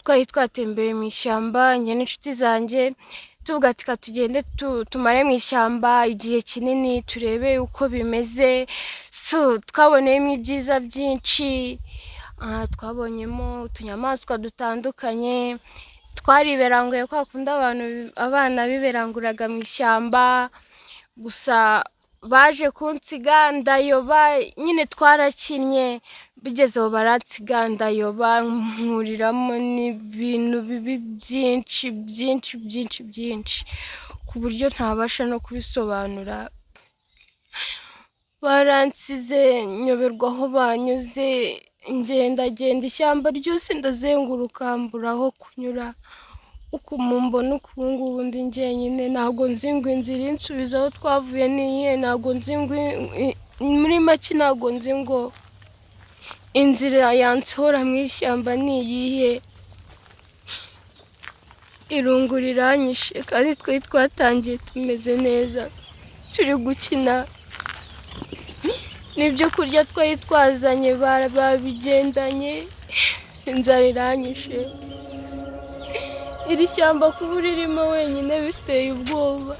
twari twatembere mu ishyamba njye n'inshuti zanjye tuvuga ati ka tugende tumare mu ishyamba igihe kinini turebe uko bimeze, so twaboneyemo ibyiza byinshi, twabonyemo utunyamaswa dutandukanye, twariberanguye kwa kundi abana biberanguraga mu ishyamba, gusa baje kunsiga ndayoba, nyine twarakinnye bigezeho baransiga ndayoba nkuriramo n'ibintu bibi byinshi byinshi byinshi byinshi ku buryo ntabasha no kubisobanura. Baransize nyoberwa aho banyuze, ngenda ishyamba ryose ndazenguruka mbura aho kunyura, uko mumbona uku ngubu ndi njyenyine, ntabwo nzi ngo inzira insubiza aho twavuye niye, ntabwo nzi ngo muri make ntabwo nzi ngo inzira yansohora mu ishyamba ni iyihe. Irungu riranyishe kandi twari twatangiye tumeze neza turi gukina, n'ibyo kurya twari twazanye babigendanye, inzara iranyishe. Iri shyamba kuba uririmo wenyine biteye ubwoba,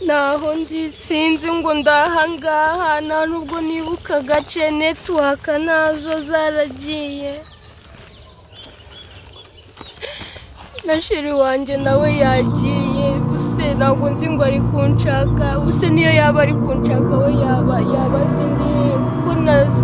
naho ndi sinzi ngo ndahangaha, nta nubwo nibuka agace, netiwaka nazo zaragiye, na sheri wanjye nawe yagiye, ubuse ntabwo nzi ngo ari kunshaka, ubuse niyo yaba ari kunshaka we yaba azi ndi kuko nazi.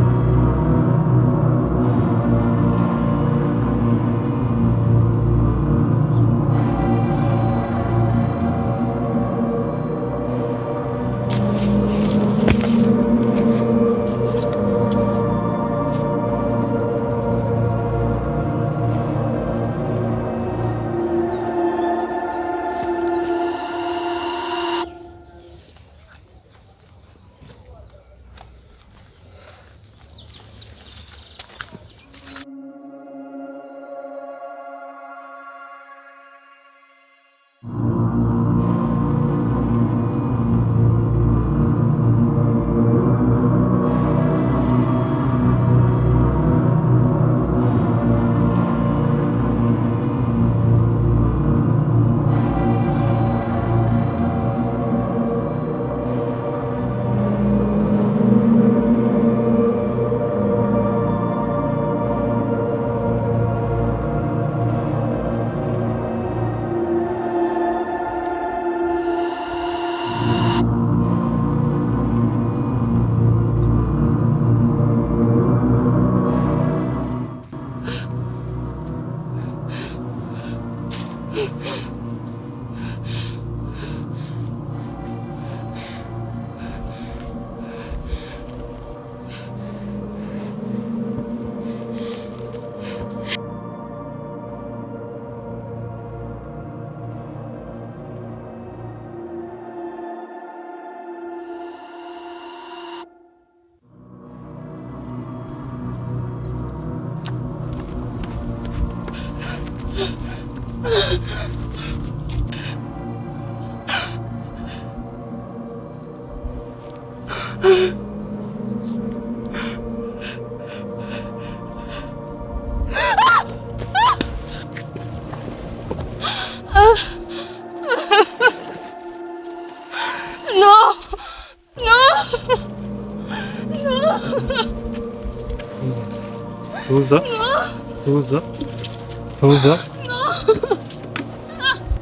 tuza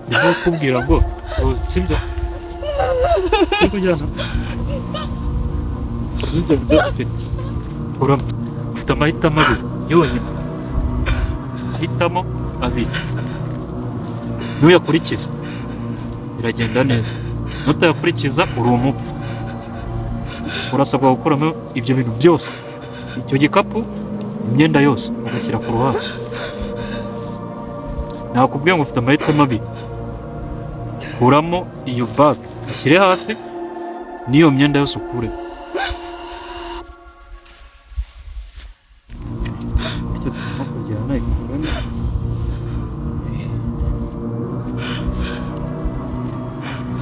ndimo kubwira ngo sibyo kujyana ibyo ufite amahitamo abiri yonyine, ahitamo abiri, nuyakurikiza biragenda neza, nutayakurikiza uri umupfu. Urasabwa gukuramo ibyo bintu byose, icyo gikapu, imyenda yose ugashyira ku ruhande. Nakubwiye ngo ufite amahitamo abiri, kuramo iyo bag ushyire hasi, n'iyo myenda yose ukure. Icyo turimo kujyana ikuramo.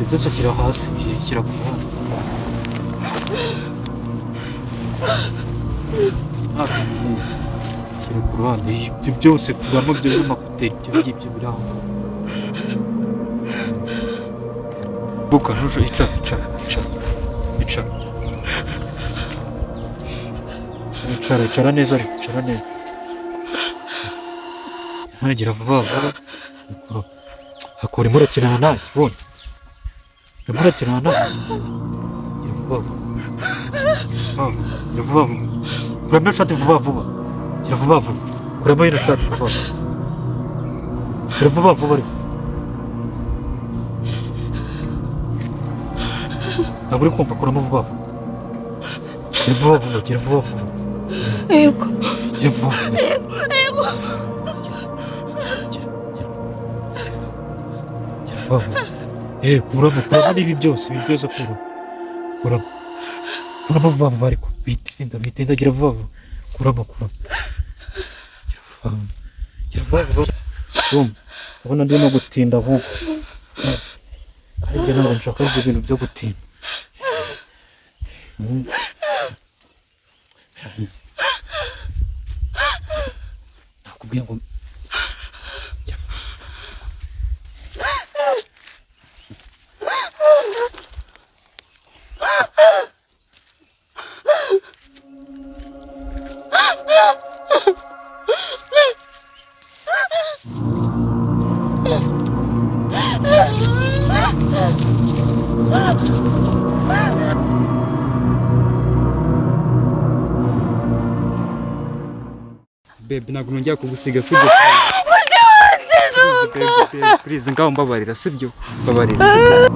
ibyo byose shyira hasi shyira ku ruhande shyira ku ruhande ibyo byose kuramo byo by'amakuteri ibyo ngibyo biri aho buka ntujo icara neza ariko icara neza ntagira vuba vuba hakura imurakirana nanjye ubonye imurakirana nanjye gira vuba vuba gira vuba vuba kuramo ishati vuba vuba gira vuba vuba kuramo ino shati vuba vuba gira vuba vuba ariko ntabwo uri kumva kuramo vuba vuba gira vuba vuba gira vuba vuba yego gira vuba vuba yego kuramo n'ibi byose kuramo vuba vuba ariko bitinda gira vuba vuba kuramo gira vuba vuba urabona ndimo gutinda ahubwo ariko ntabwo nshaka ibyo bintu byo gutinda nakubwiye ngo Babe, ntabwo nongera kugusiga sibyo? Please ngaho mbabarira sibyo? Mbabarira sibyo?